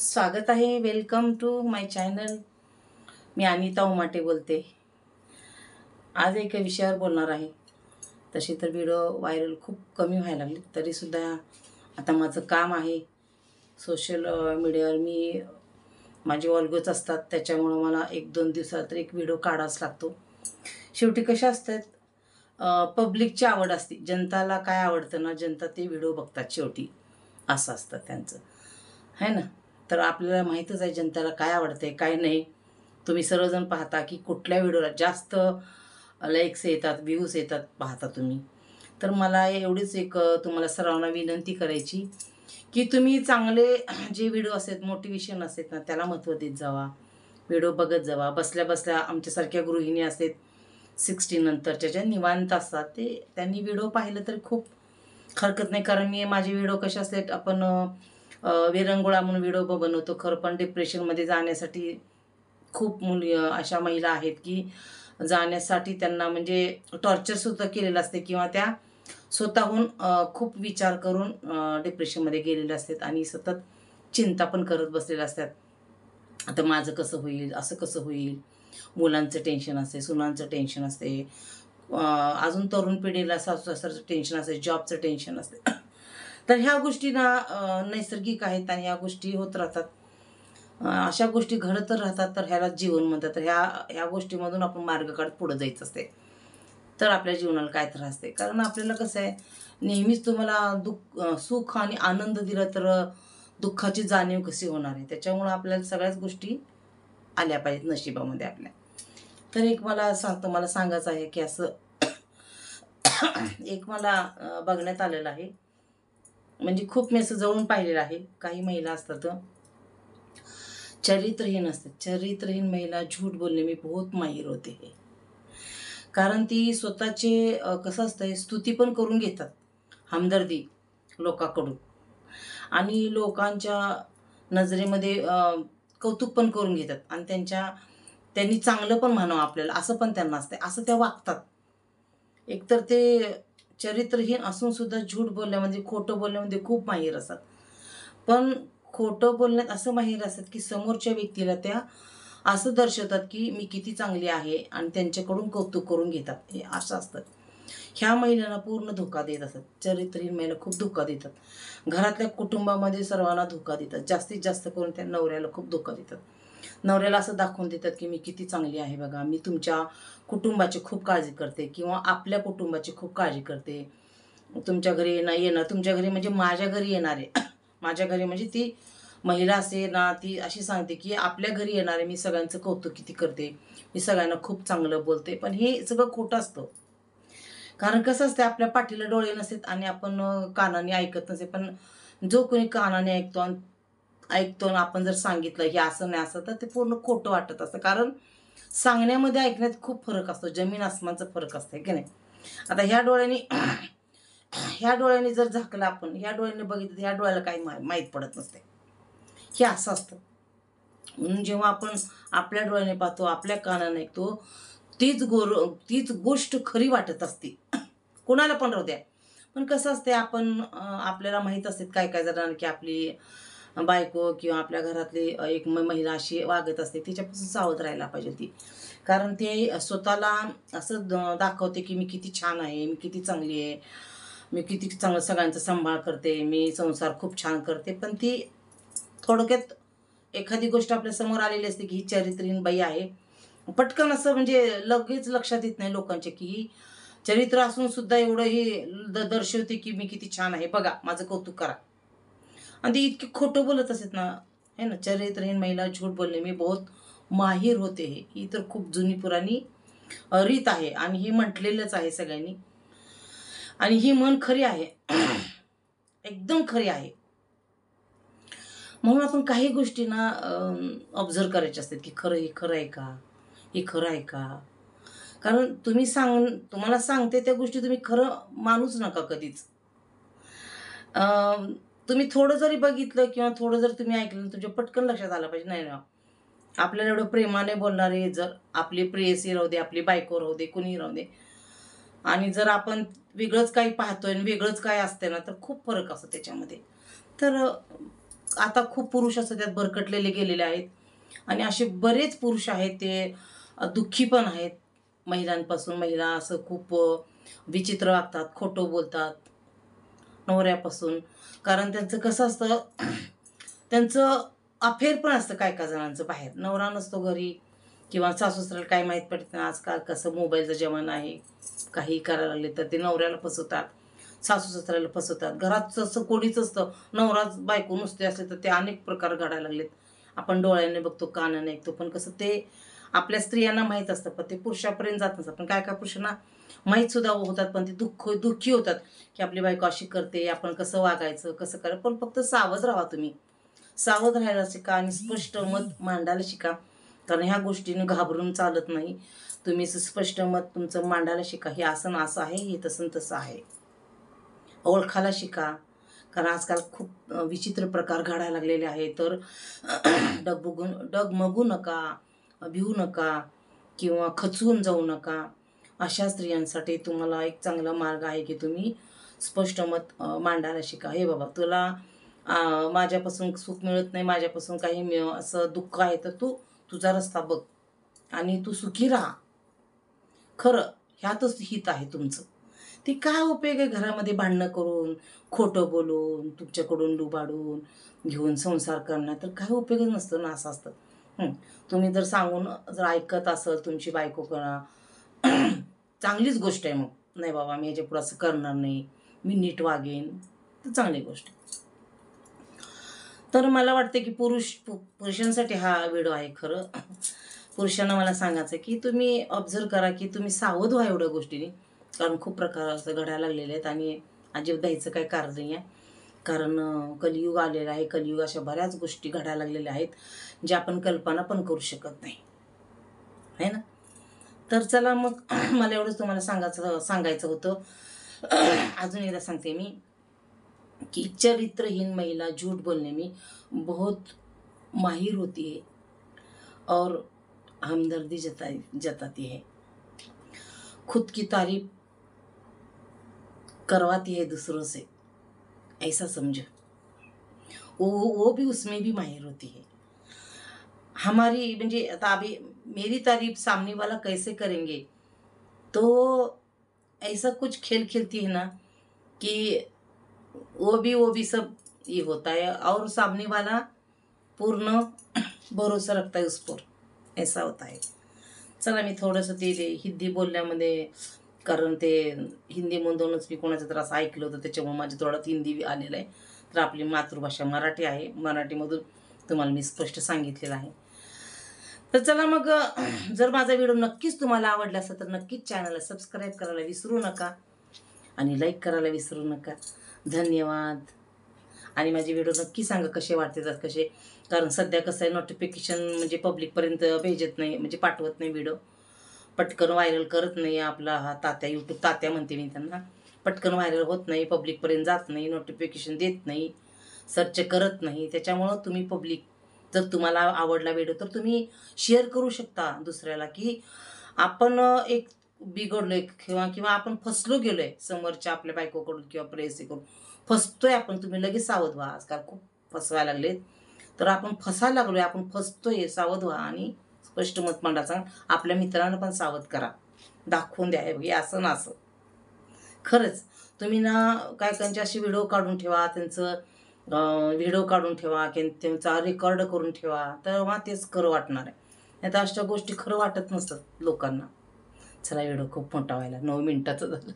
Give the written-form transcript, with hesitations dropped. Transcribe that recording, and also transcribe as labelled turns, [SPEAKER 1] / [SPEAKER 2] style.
[SPEAKER 1] स्वागत आहे. Welcome to my channel. मी अनिता उमाटे बोलते. आज एका विषयावर बोलणार आहे. तशी तर व्हिडिओ व्हायरल खूप कमी व्हायला लागले, तरीसुद्धा आता माझं काम आहे सोशल मीडियावर. माझे ऑल्गोच असतात, त्याच्यामुळं मला 1-2 दिवसात एक व्हिडिओ काढावाच लागतो. शेवटी कशा असतात, पब्लिकची आवड असते. जनताला काय आवडतं ना, जनता ते व्हिडिओ बघतात शेवटी, असं असतं त्यांचं, है ना. तर आपल्याला माहीतच आहे जनताला काय आवडते काय नाही. तुम्ही सर्वजण पाहता की कुठल्या व्हिडिओला जास्त लाईक्स येतात, व्ह्यूज येतात, पाहता तुम्ही. तर मला एवढीच एक तुम्हाला सर्वांना विनंती करायची की तुम्ही चांगले जे व्हिडिओ असतात, मोटिवेशन असतात ना, त्याला महत्त्व देत जावा, व्हिडिओ बघत जावा. बसल्या बसल्या आमच्यासारख्या गृहिणी असतात 60 नंतरच्या, ज्या निवांत असतात, त्यांनी व्हिडिओ पाहिलं तर खूप हरकत नाही. कारण माझे व्हिडिओ कसे असतात, आपण विरंगुळा म्हणून व्हिडिओ बनवतो खरं, पण डिप्रेशनमध्ये जाण्यासाठी खूप मुली अशा महिला आहेत की जाण्यासाठी त्यांना म्हणजे टॉर्चरसुद्धा केलेलं असते, किंवा त्या स्वतःहून खूप विचार करून डिप्रेशनमध्ये गेलेले असतात आणि सतत चिंता पण करत बसलेल्या असतात. आता माझं कसं होईल, असं कसं होईल, मुलांचं टेन्शन असते, सुनांचं टेन्शन असते, अजून तरुण पिढीला सासू-सासऱ्याचं टेन्शन असते, जॉबचं टेन्शन असते. तर ह्या गोष्टी ना नैसर्गिक आहेत आणि ह्या गोष्टी होत राहतात. अशा गोष्टी घडत राहतात, तर ह्याला जीवन म्हणतात. तर ह्या गोष्टीमधून आपण मार्ग काढत पुढे जायचं असते, तर आपल्या जीवनाला काय त्रास असते. कारण आपल्याला कसं आहे, नेहमीच तुम्हाला सुख आणि आनंद दिला तर दुःखाची जाणीव कशी होणार आहे. त्याच्यामुळं आपल्याला सगळ्याच गोष्टी आल्या पाहिजेत नशिबामध्ये आपल्या. तर एक मला सांगायचं आहे की असं एक मला बघण्यात आलेलं आहे, म्हणजे खूप मी असं जवळून पाहिलेलं आहे. काही महिला असतात चरित्रहीन असतात. चरित्रहीन महिला झूठ बोलणे में बहुत माहिर होते हैं. कारण ती स्वतःचे कसं असतंय, स्तुती पण करून घेतात, हमदर्दी लोकांकडून, आणि लोकांच्या नजरेमध्ये कौतुक पण करून घेतात, आणि त्यांनी चांगलं पण म्हणावं आपल्याला असं पण त्यांना असते. असं त्या वागतात. एकतर ते चरित्रहीन असून सुद्धा झूठ बोलण्यामध्ये, खोटं बोलण्यामध्ये खूप माहीर असतात. पण खोटं बोलण्यात असं माहीर असतात की समोरच्या व्यक्तीला त्या असं दर्शवतात की मी किती चांगली आहे, आणि त्यांच्याकडून कौतुक करून घेतात. हे असं असतं. ह्या महिलांना पूर्ण धोका देत असतात. चरित्रहीन महिला खूप धोका देतात. घरातल्या कुटुंबामध्ये सर्वांना धोका देतात. जास्तीत जास्त करून त्या नवऱ्याला खूप धोका देतात. नवऱ्याला असं दाखवून देतात की मी किती चांगली आहे बघा, मी तुमच्या कुटुंबाची खूप काळजी करते, किंवा आपल्या कुटुंबाची खूप काळजी करते. तुमच्या घरी येणार, तुमच्या घरी म्हणजे माझ्या घरी येणार आहे. माझ्या घरी म्हणजे ती महिला असते ना, ती अशी सांगते की आपल्या घरी येणारे मी सगळ्यांचं कौतुक किती करते, मी सगळ्यांना खूप चांगलं बोलते. पण हे सगळं खोटं असतं. कारण कसं असतं, आपल्या पाठीला डोळे नसतात आणि आपण कानाने ऐकत नसे. पण जो कोणी कानाने ऐकतो आणि आपण जर सांगितलं हे असं नाही असं, तर ते पूर्ण खोटं वाटत असतं. कारण सांगण्यामध्ये ऐकण्यात खूप फरक असतो, जमीन आसमानचा फरक असतो की नाही. आता ह्या डोळ्याने जर झाकलं आपण, ह्या डोळ्याने बघितलं, ह्या डोळ्याला काही माहीत पडत नसते. हे असं असतं. म्हणून जेव्हा आपण आपल्या डोळ्याने पाहतो, आपल्या कानाने ऐकतो, तीच गोष्ट खरी वाटत असते. कोणाला पण राहू द्या. पण कसं असते, आपण आपल्याला माहीत असते काय काय जणांना की आपली बायको किंवा आपल्या घरातली एक महिला अशी वागत असते, तिच्यापासून सावध राहायला पाहिजे ती. कारण ते स्वतःला असं दाखवते की मी किती छान आहे, मी किती चांगली आहे, मी किती चांगलं सगळ्यांचा सांभाळ करते, मी संसार खूप छान करते. पण ती थोडक्यात एखादी गोष्ट आपल्या समोर आलेली असते की ही चरित्रहीन बाई आहे, पटकन असं म्हणजे लगेच लक्षात येत नाही लोकांच्या की ही चरित्र असून सुद्धा एवढं ही दर्शवते की मी किती छान आहे, बघा माझं कौतुक करा. आणि ती इतकी खोटं बोलत असत ना, है ना. चरित्रहीन महिला झूठ बोलणे मी बहुत माहिर होते हे, ही तर खूप जुनी पुराणी रीत आहे, आणि ही म्हटलेलंच आहे सगळ्यांनी, आणि ही म्हण खरी आहे. एकदम खरी आहे. म्हणून आपण काही गोष्टी ना ऑब्झर्व करायच्या असतात की हे खरं आहे का, हे खरं आहे का. कारण तुम्हाला सांगते त्या गोष्टी तुम्ही खरं मानूच नका कधीच. तुम्ही थोडं जरी बघितलं किंवा थोडं जर तुम्ही ऐकलं, तुमच्या पटकन लक्षात आलं पाहिजे, नाही ना आपल्याला एवढं प्रेमाने बोलणारे, जर आपली प्रेयसी राहू दे, आपली बायको राहू दे, कुणी राहू दे, आणि जर आपण वेगळंच काही पाहतोय आणि वेगळंच काय असते ना, तर खूप फरक असतो त्याच्यामध्ये. तर आता खूप पुरुष असं त्यात भरकटलेले गेलेले आहेत आणि असे बरेच पुरुष आहेत ते दुःखी पण आहेत महिलांपासून. महिला असं खूप विचित्र वागतात, खोटं बोलतात नवऱ्यापासून. कारण त्यांचं कसं असतं, त्यांचं अफेअर पण असतं काय काय जणांचं बाहेर. नवरा नसतो घरी किंवा सासूसऱ्याला काय माहीत पडत नाही. आजकाल कसं मोबाईलचा जमाना आहे, काही करायला लागले तर ते नवऱ्याला फसवतात, सासू सासऱ्याला फसवतात. घरात जसं कोणीच असतं, नवराच बायको नुसते असले तर ते अनेक प्रकार घडायला लागलेत. आपण डोळ्याने बघतो, कानाने ऐकतो, पण कसं ते आपल्या स्त्रियांना माहीत असतं, पण ते पुरुषापर्यंत जात नसतं. पण काय काय पुरुषांना माहीत सुद्धा होतात, पण ते दुःखी होतात की आपली बायको अशी करते, आपण कसं वागायचं, कसं करायचं. पण फक्त सावध राहा तुम्ही, सावध राहायला शिका आणि स्पष्ट मत मांडायला शिका. कारण ह्या गोष्टीने घाबरून चालत नाही. तुम्ही स्पष्ट मत तुमचं मांडायला शिका. हे असं आहे, हे तसं तसं आहे, ओळखायला शिका. कारण आजकाल खूप विचित्र प्रकार घडायला लागलेले आहे. तर डगमगू नका, भिवू नका किंवा खचून जाऊ नका. अशा स्त्रियांसाठी तुम्हाला एक चांगला मार्ग आहे की तुम्ही स्पष्ट मत मांडायला शिका. हे बाबा, तुला माझ्यापासून सुख मिळत नाही, माझ्यापासून काही असं दुःख आहे, तर तू तुझा रस्ता बघ आणि तू सुखी राहा. खरं ह्यातच हित आहे तुमचं. ते काय उपयोग आहे घरामध्ये भांडणं करून, खोटं बोलून, तुमच्याकडून लुबाडून घेऊन संसार करणार, तर काही उपयोगच नसतं ना. असं असतं. तुम्ही जर सांगून जर ऐकत असेल तुमची बायको करा, चांगलीच गोष्ट आहे. मग नाही बाबा, मी ह्याच्या पुढं असं करणार नाही, मी नीट वागेन, तर चांगली गोष्ट आहे. तर मला वाटते की पुरुषांसाठी हा व्हिडिओ आहे. खरं पुरुषांना मला सांगायचं की तुम्ही ऑब्झर्व करा, की तुम्ही सावध व्हा एवढ्या गोष्टीने. कारण खूप प्रकार असं घडायला लागलेले आहेत आणि अजिबात द्यायचं काही कारण नाही आहे. कारण कलियुग आलेलं आहे. कलियुग अशा बऱ्याच गोष्टी घडायला लागलेल्या आहेत ज्या आपण कल्पना पण करू शकत नाही, आहे ना. तर चला मग मला एवढंच तुम्हाला सांगायचं होतं. अजून एकदा सांगते मी कि चरित्रहीन महिला झूठ बोलने में बहुत माहिर होती है और हमदर्दी जताती है, खुद की तारीफ करवाती है दूसरों से, ऐसा समझो. वो भी उसमें भी माहिर होती है. हमारी म्हणजे आता अभी मेरी तारीफ सामने वाला कैसे करेंगे, तो ऐसा कुछ खेल खेलती है ना कि वो भी सब ये होता है और सामने वाला पूर्ण भरोसा रखता है उस पर, ऐसा होता है. चला, मी थोडंसं ते हिंदी बोलण्यामध्ये, कारण ते हिंदीमधूनच मी कोणाचं तर असं ऐकलं होतं, त्याच्यामुळे माझ्या तोंडात हिंदी आलेलं आहे. तर आपली मातृभाषा मराठी आहे, मराठीमधून तुम्हाला मी स्पष्ट सांगितलेलं आहे. तर चला मग, जर माझा व्हिडिओ नक्कीच तुम्हाला आवडला असेल तर नक्कीच चॅनलला सबस्क्राईब करायला विसरू नका आणि लाईक करायला विसरू नका. धन्यवाद. आणि माझे व्हिडिओ नक्की सांगा कसे वाटतात कसे. कारण सध्या कसं आहे, नोटिफिकेशन म्हणजे पब्लिकपर्यंत भेजत नाही, म्हणजे पाठवत नाही व्हिडिओ, पटकन व्हायरल करत नाही. आपला हा तात्या, यूट्यूब तात्या म्हणते मी त्यांना, पटकन व्हायरल होत नाही, पब्लिकपर्यंत जात नाही, नोटिफिकेशन देत नाही, सर्च करत नाही. त्याच्यामुळं तुम्ही पब्लिक, जर तुम्हाला आवडला व्हिडिओ तर तुम्ही शेअर करू शकता दुसऱ्याला, की आपण एक बिघडलोय किंवा आपण फसलो गेलोय समोरच्या आपल्या बायकोकडून किंवा प्रेयसीकडून फसतोय आपण. तुम्ही लगेच सावध व्हा. आजकाल खूप फसवायला लागलेत, तर आपण फसायला लागलोय, आपण फसतोय, सावध व्हा आणि स्पष्ट मत मांडायचं. आपल्या मित्रांना पण सावध करा, दाखवून द्या हे असं ना असं. खरंच तुम्ही ना काय त्यांचे असे व्हिडिओ काढून ठेवा, त्यांचं व्हिडिओ काढून ठेवा, की त्यांचा रेकॉर्ड करून ठेवा, तेव्हा तेच खरं वाटणार आहे. नाही तर अशा गोष्टी खरं वाटत नसतात लोकांना. चला, व्हिडिओ खूप मोठा व्हायला, 9 मिनिटाचं झालं.